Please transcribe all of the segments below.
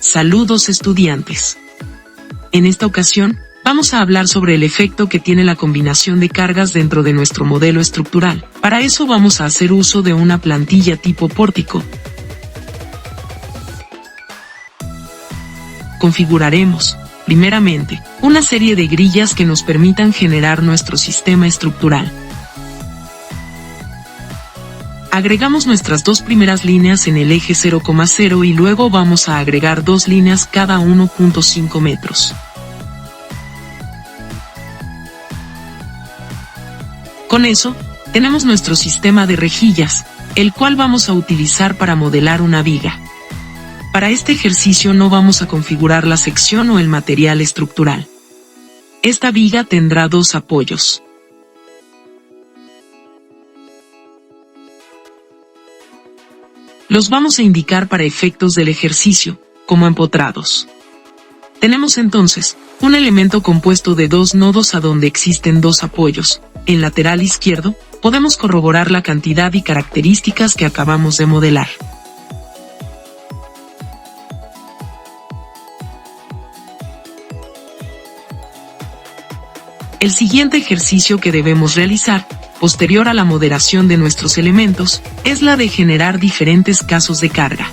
Saludos estudiantes. En esta ocasión, vamos a hablar sobre el efecto que tiene la combinación de cargas dentro de nuestro modelo estructural. Para eso vamos a hacer uso de una plantilla tipo pórtico. Configuraremos, primeramente, una serie de grillas que nos permitan generar nuestro sistema estructural. Agregamos nuestras dos primeras líneas en el eje 0,0 y luego vamos a agregar dos líneas cada 1.5 metros. Con eso, tenemos nuestro sistema de rejillas, el cual vamos a utilizar para modelar una viga. Para este ejercicio no vamos a configurar la sección o el material estructural. Esta viga tendrá dos apoyos. Los vamos a indicar para efectos del ejercicio, como empotrados. Tenemos entonces, un elemento compuesto de dos nodos a donde existen dos apoyos. En lateral izquierdo, podemos corroborar la cantidad y características que acabamos de modelar. El siguiente ejercicio que debemos realizar, posterior a la modelación de nuestros elementos, es la de generar diferentes casos de carga.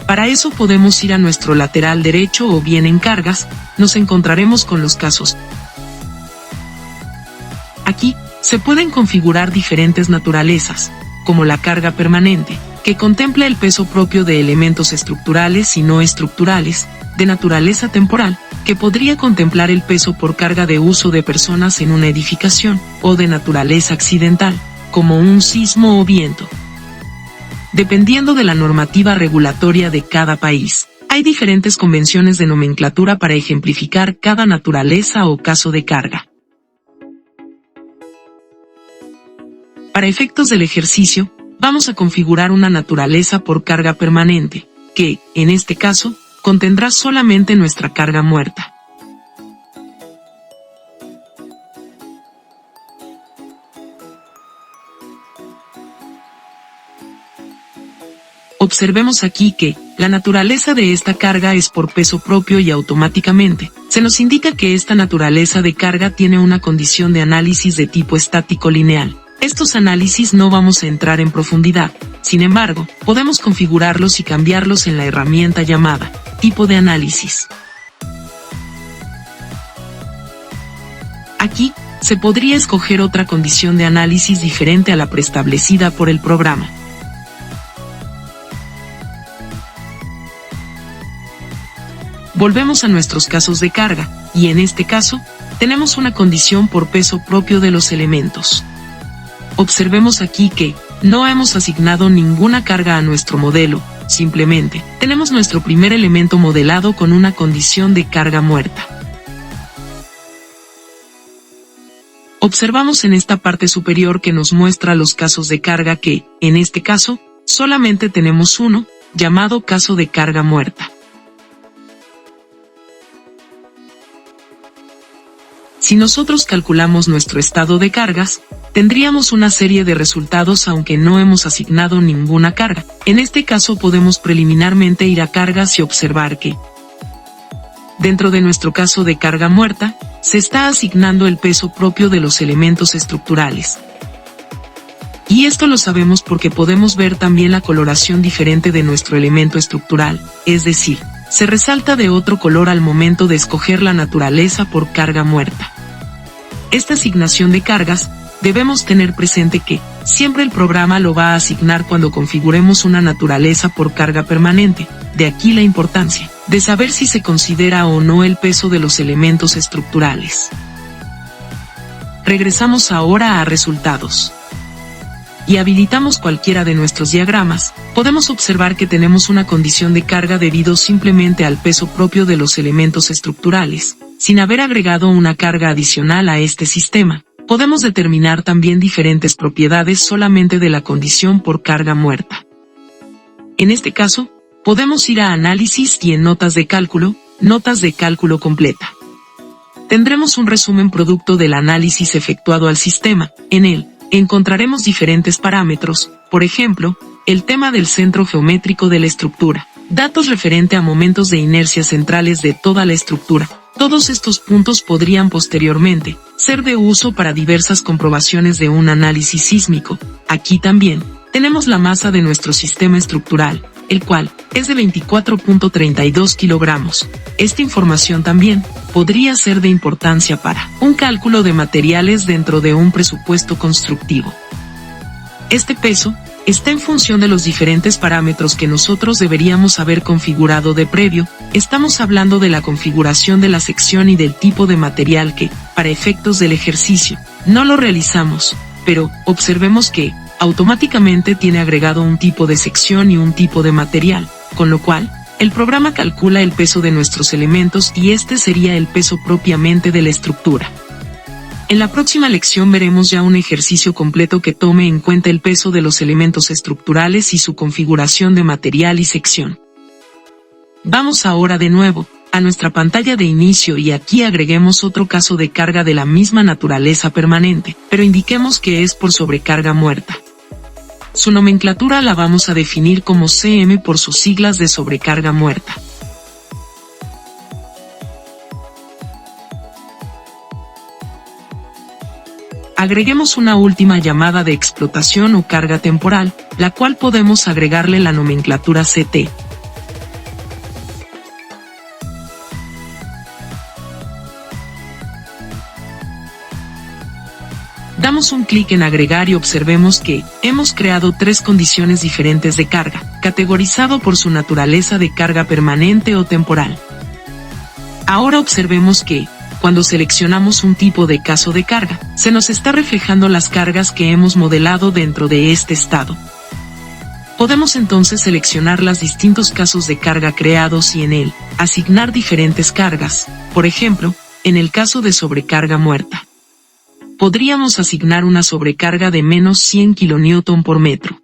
Para eso podemos ir a nuestro lateral derecho o bien en cargas, nos encontraremos con los casos. Aquí, se pueden configurar diferentes naturalezas, como la carga permanente, que contempla el peso propio de elementos estructurales y no estructurales, de naturaleza temporal, que podría contemplar el peso por carga de uso de personas en una edificación, o de naturaleza accidental, como un sismo o viento. Dependiendo de la normativa regulatoria de cada país, hay diferentes convenciones de nomenclatura para ejemplificar cada naturaleza o caso de carga. Para efectos del ejercicio, vamos a configurar una naturaleza por carga permanente, que, en este caso, contendrá solamente nuestra carga muerta. Observemos aquí que, la naturaleza de esta carga es por peso propio y automáticamente, se nos indica que esta naturaleza de carga tiene una condición de análisis de tipo estático lineal. Estos análisis no vamos a entrar en profundidad, sin embargo, podemos configurarlos y cambiarlos en la herramienta llamada tipo de análisis. Aquí, se podría escoger otra condición de análisis diferente a la preestablecida por el programa. Volvemos a nuestros casos de carga, y en este caso, tenemos una condición por peso propio de los elementos. Observemos aquí que, no hemos asignado ninguna carga a nuestro modelo, simplemente, tenemos nuestro primer elemento modelado con una condición de carga muerta. Observamos en esta parte superior que nos muestra los casos de carga que, en este caso, solamente tenemos uno, llamado caso de carga muerta. Si nosotros calculamos nuestro estado de cargas, tendríamos una serie de resultados aunque no hemos asignado ninguna carga. En este caso podemos preliminarmente ir a cargas y observar que, dentro de nuestro caso de carga muerta, se está asignando el peso propio de los elementos estructurales. Y esto lo sabemos porque podemos ver también la coloración diferente de nuestro elemento estructural, es decir, se resalta de otro color al momento de escoger la naturaleza por carga muerta. Esta asignación de cargas, debemos tener presente que, siempre el programa lo va a asignar cuando configuremos una naturaleza por carga permanente, de aquí la importancia de saber si se considera o no el peso de los elementos estructurales. Regresamos ahora a resultados. Y habilitamos cualquiera de nuestros diagramas, podemos observar que tenemos una condición de carga debido simplemente al peso propio de los elementos estructurales, sin haber agregado una carga adicional a este sistema. Podemos determinar también diferentes propiedades solamente de la condición por carga muerta. En este caso, podemos ir a análisis y en notas de cálculo completa. Tendremos un resumen producto del análisis efectuado al sistema. En él, encontraremos diferentes parámetros, por ejemplo, el tema del centro geométrico de la estructura, datos referente a momentos de inercia centrales de toda la estructura. Todos estos puntos podrían posteriormente ser de uso para diversas comprobaciones de un análisis sísmico. Aquí también tenemos la masa de nuestro sistema estructural, el cual es de 24.32 kilogramos. Esta información también podría ser de importancia para un cálculo de materiales dentro de un presupuesto constructivo. Este peso está en función de los diferentes parámetros que nosotros deberíamos haber configurado de previo. Estamos hablando de la configuración de la sección y del tipo de material que, para efectos del ejercicio, no lo realizamos, pero observemos que automáticamente tiene agregado un tipo de sección y un tipo de material, con lo cual, el programa calcula el peso de nuestros elementos y este sería el peso propiamente de la estructura. En la próxima lección veremos ya un ejercicio completo que tome en cuenta el peso de los elementos estructurales y su configuración de material y sección. Vamos ahora de nuevo a nuestra pantalla de inicio y aquí agreguemos otro caso de carga de la misma naturaleza permanente, pero indiquemos que es por sobrecarga muerta. Su nomenclatura la vamos a definir como CM por sus siglas de sobrecarga muerta. Agreguemos una última llamada de explotación o carga temporal, la cual podemos agregarle la nomenclatura CT. Damos un clic en agregar y observemos que hemos creado tres condiciones diferentes de carga, categorizado por su naturaleza de carga permanente o temporal. Ahora observemos que, cuando seleccionamos un tipo de caso de carga, se nos está reflejando las cargas que hemos modelado dentro de este estado. Podemos entonces seleccionar los distintos casos de carga creados y en él, asignar diferentes cargas. Por ejemplo, en el caso de sobrecarga muerta, podríamos asignar una sobrecarga de menos 100 kN por metro.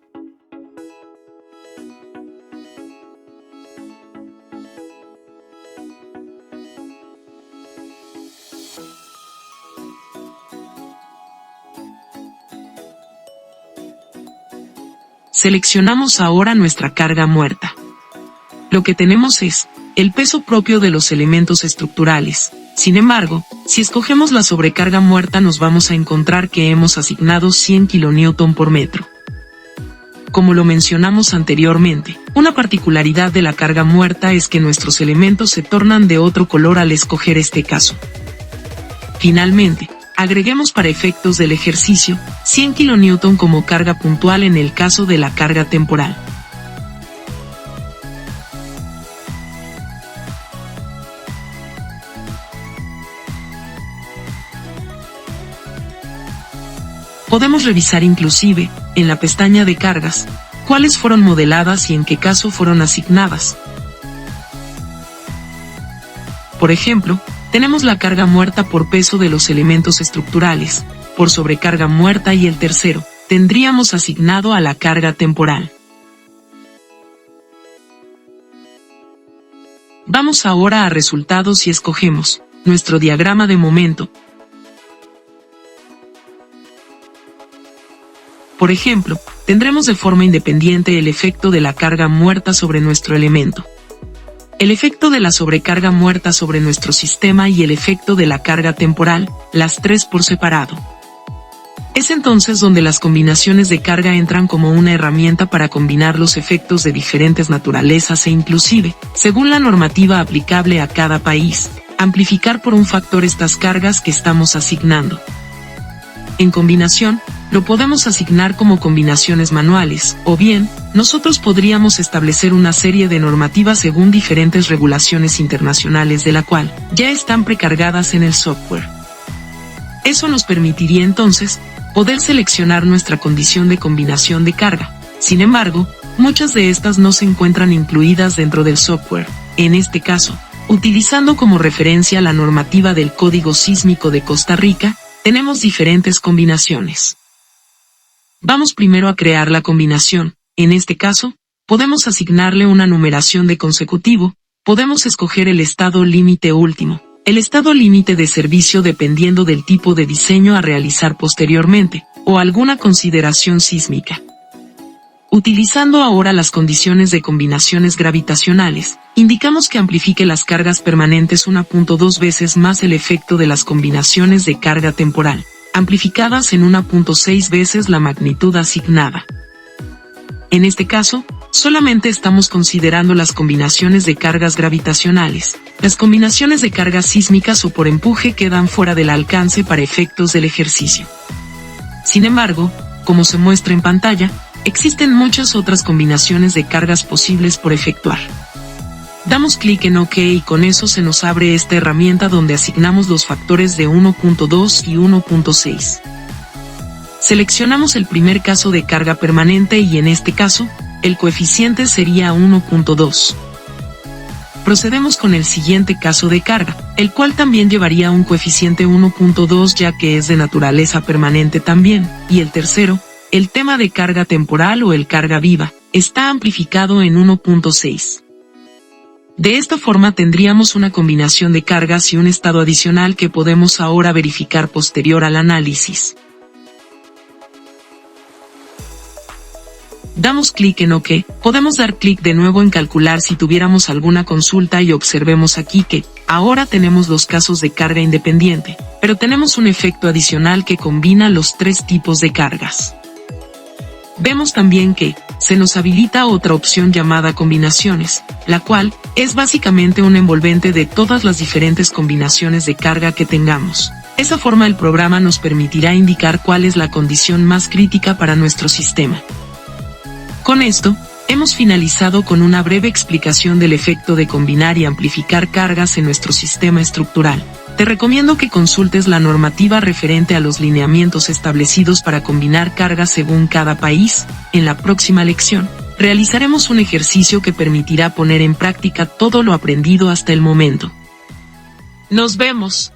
Seleccionamos ahora nuestra carga muerta. Lo que tenemos es el peso propio de los elementos estructurales. Sin embargo, si escogemos la sobrecarga muerta nos vamos a encontrar que hemos asignado 100 kN por metro. Como lo mencionamos anteriormente, una particularidad de la carga muerta es que nuestros elementos se tornan de otro color al escoger este caso. Finalmente, agreguemos para efectos del ejercicio 100 kN como carga puntual en el caso de la carga temporal. Podemos revisar inclusive, en la pestaña de cargas, cuáles fueron modeladas y en qué caso fueron asignadas. Por ejemplo, tenemos la carga muerta por peso de los elementos estructurales, por sobrecarga muerta y el tercero, tendríamos asignado a la carga temporal. Vamos ahora a resultados y escogemos nuestro diagrama de momento. Por ejemplo, tendremos de forma independiente el efecto de la carga muerta sobre nuestro elemento, el efecto de la sobrecarga muerta sobre nuestro sistema y el efecto de la carga temporal, las tres por separado. Es entonces donde las combinaciones de carga entran como una herramienta para combinar los efectos de diferentes naturalezas e inclusive, según la normativa aplicable a cada país, amplificar por un factor estas cargas que estamos asignando. En combinación, lo podemos asignar como combinaciones manuales, o bien, nosotros podríamos establecer una serie de normativas según diferentes regulaciones internacionales de la cual ya están precargadas en el software. Eso nos permitiría entonces poder seleccionar nuestra condición de combinación de carga. Sin embargo, muchas de estas no se encuentran incluidas dentro del software. En este caso, utilizando como referencia la normativa del Código Sísmico de Costa Rica, tenemos diferentes combinaciones. Vamos primero a crear la combinación. En este caso, podemos asignarle una numeración de consecutivo, podemos escoger el estado límite último, el estado límite de servicio dependiendo del tipo de diseño a realizar posteriormente, o alguna consideración sísmica. Utilizando ahora las condiciones de combinaciones gravitacionales, indicamos que amplifique las cargas permanentes 1.2 veces más el efecto de las combinaciones de carga temporal, amplificadas en 1.6 veces la magnitud asignada. En este caso, solamente estamos considerando las combinaciones de cargas gravitacionales. Las combinaciones de cargas sísmicas o por empuje quedan fuera del alcance para efectos del ejercicio. Sin embargo, como se muestra en pantalla, existen muchas otras combinaciones de cargas posibles por efectuar. Damos clic en OK y con eso se nos abre esta herramienta donde asignamos los factores de 1.2 y 1.6. Seleccionamos el primer caso de carga permanente y en este caso, el coeficiente sería 1.2. Procedemos con el siguiente caso de carga, el cual también llevaría un coeficiente 1.2 ya que es de naturaleza permanente también, y el tercero, el tema de carga temporal o el carga viva, está amplificado en 1.6. De esta forma tendríamos una combinación de cargas y un estado adicional que podemos ahora verificar posterior al análisis. Damos clic en OK, podemos dar clic de nuevo en calcular si tuviéramos alguna consulta y observemos aquí que, ahora tenemos los casos de carga independiente, pero tenemos un efecto adicional que combina los tres tipos de cargas. Vemos también que, se nos habilita otra opción llamada combinaciones, la cual, es básicamente un envolvente de todas las diferentes combinaciones de carga que tengamos. De esa forma el programa nos permitirá indicar cuál es la condición más crítica para nuestro sistema. Con esto, hemos finalizado con una breve explicación del efecto de combinar y amplificar cargas en nuestro sistema estructural. Te recomiendo que consultes la normativa referente a los lineamientos establecidos para combinar cargas según cada país. En la próxima lección, realizaremos un ejercicio que permitirá poner en práctica todo lo aprendido hasta el momento. ¡Nos vemos!